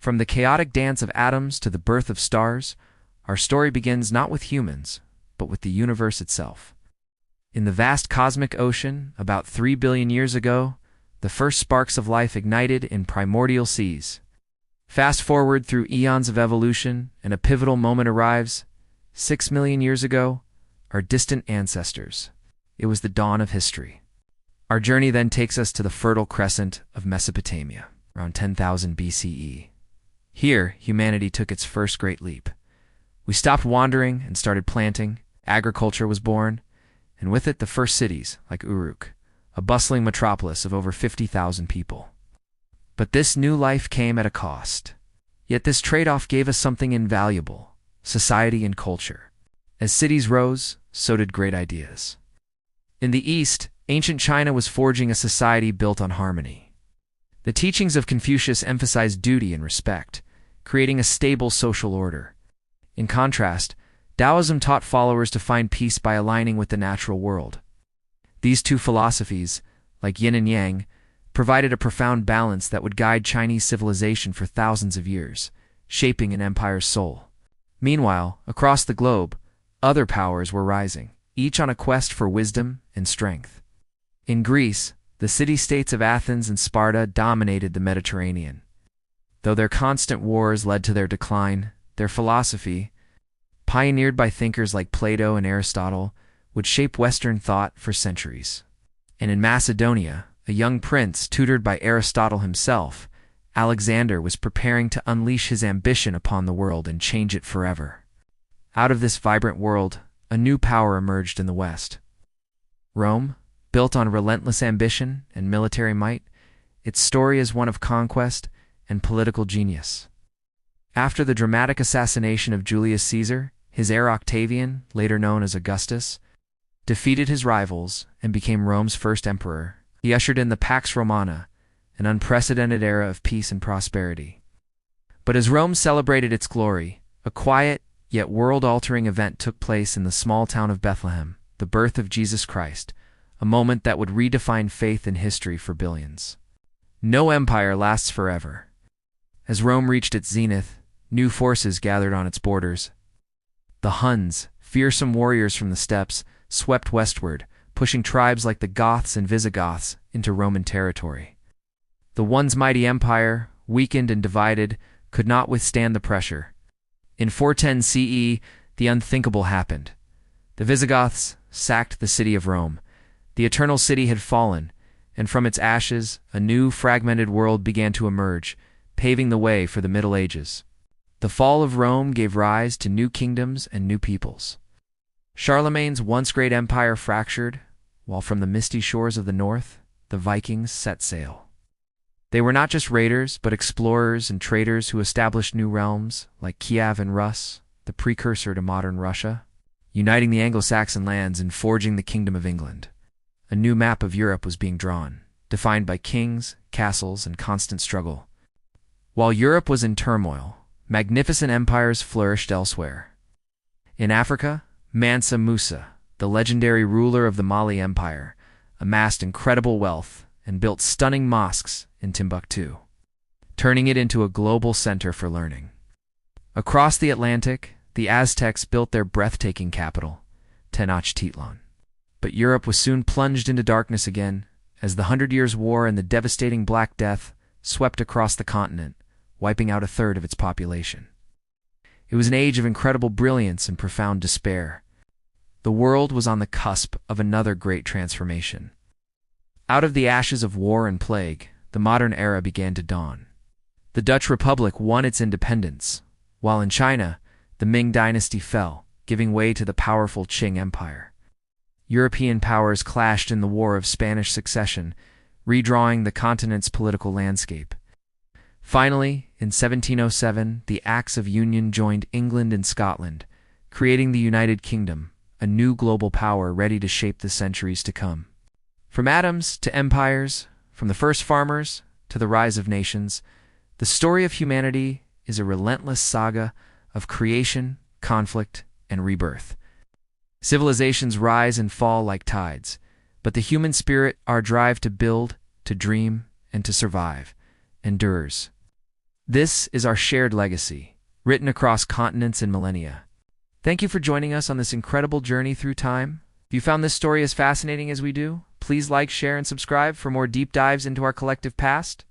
From the chaotic dance of atoms to the birth of stars, our story begins not with humans, but with the universe itself. In the vast cosmic ocean, about 3 billion years ago, the first sparks of life ignited in primordial seas. Fast forward through eons of evolution, and a pivotal moment arrives. 6 million years ago, our distant ancestors. It was the dawn of history. Our journey then takes us to the Fertile Crescent of Mesopotamia, around 10,000 BCE. Here, humanity took its first great leap. We stopped wandering and started planting. Agriculture was born, and with it the first cities, like Uruk, a bustling metropolis of over 50,000 people. But this new life came at a cost. Yet this trade-off gave us something invaluable: society and culture. As cities rose, so did great ideas. In the East, ancient China was forging a society built on harmony. The teachings of Confucius emphasized duty and respect, creating a stable social order. In contrast, Taoism taught followers to find peace by aligning with the natural world. These two philosophies, like yin and yang, provided a profound balance that would guide Chinese civilization for thousands of years, shaping an empire's soul. Meanwhile, across the globe, other powers were rising, each on a quest for wisdom and strength. In Greece, the city-states of Athens and Sparta dominated the Mediterranean. Though their constant wars led to their decline, their philosophy, pioneered by thinkers like Plato and Aristotle, would shape Western thought for centuries. And in Macedonia, a young prince tutored by Aristotle himself, Alexander was preparing to unleash his ambition upon the world and change it forever. Out of this vibrant world, a new power emerged in the West. Rome, built on relentless ambition and military might, its story is one of conquest and political genius. After the dramatic assassination of Julius Caesar, his heir Octavian, later known as Augustus, defeated his rivals and became Rome's first emperor. He ushered in the Pax Romana, an unprecedented era of peace and prosperity. But as Rome celebrated its glory, a quiet yet world-altering event took place in the small town of Bethlehem, the birth of Jesus Christ, a moment that would redefine faith and history for billions. No empire lasts forever. As Rome reached its zenith, new forces gathered on its borders. The Huns, fearsome warriors from the steppes, swept westward, pushing tribes like the Goths and Visigoths into Roman territory. The once mighty empire, weakened and divided, could not withstand the pressure. In 410 CE, the unthinkable happened. The Visigoths sacked the city of Rome. The Eternal City had fallen, and from its ashes, a new, fragmented world began to emerge, paving the way for the Middle Ages. The fall of Rome gave rise to new kingdoms and new peoples. Charlemagne's once great empire fractured, while from the misty shores of the north, the Vikings set sail. They were not just raiders, but explorers and traders who established new realms, like Kiev and Rus, the precursor to modern Russia, uniting the Anglo-Saxon lands and forging the Kingdom of England. A new map of Europe was being drawn, defined by kings, castles, and constant struggle. While Europe was in turmoil, magnificent empires flourished elsewhere. In Africa, Mansa Musa, the legendary ruler of the Mali Empire, amassed incredible wealth and built stunning mosques in Timbuktu, turning it into a global center for learning. Across the Atlantic, the Aztecs built their breathtaking capital, Tenochtitlan. But Europe was soon plunged into darkness again, as the 100 Years' War and the devastating Black Death swept across the continent, wiping out a third of its population. It was an age of incredible brilliance and profound despair. The world was on the cusp of another great transformation. Out of the ashes of war and plague, the modern era began to dawn. The Dutch Republic won its independence, while in China, the Ming dynasty fell, giving way to the powerful Qing Empire. European powers clashed in the War of Spanish Succession, redrawing the continent's political landscape. Finally, in 1707, the Acts of Union joined England and Scotland, creating the United Kingdom, a new global power ready to shape the centuries to come. From atoms to empires, from the first farmers to the rise of nations, the story of humanity is a relentless saga of creation, conflict, and rebirth. Civilizations rise and fall like tides, but the human spirit, our drive to build, to dream, and to survive, endures. This is our shared legacy, written across continents and millennia. Thank you for joining us on this incredible journey through time. If you found this story as fascinating as we do, please like, share, and subscribe for more deep dives into our collective past.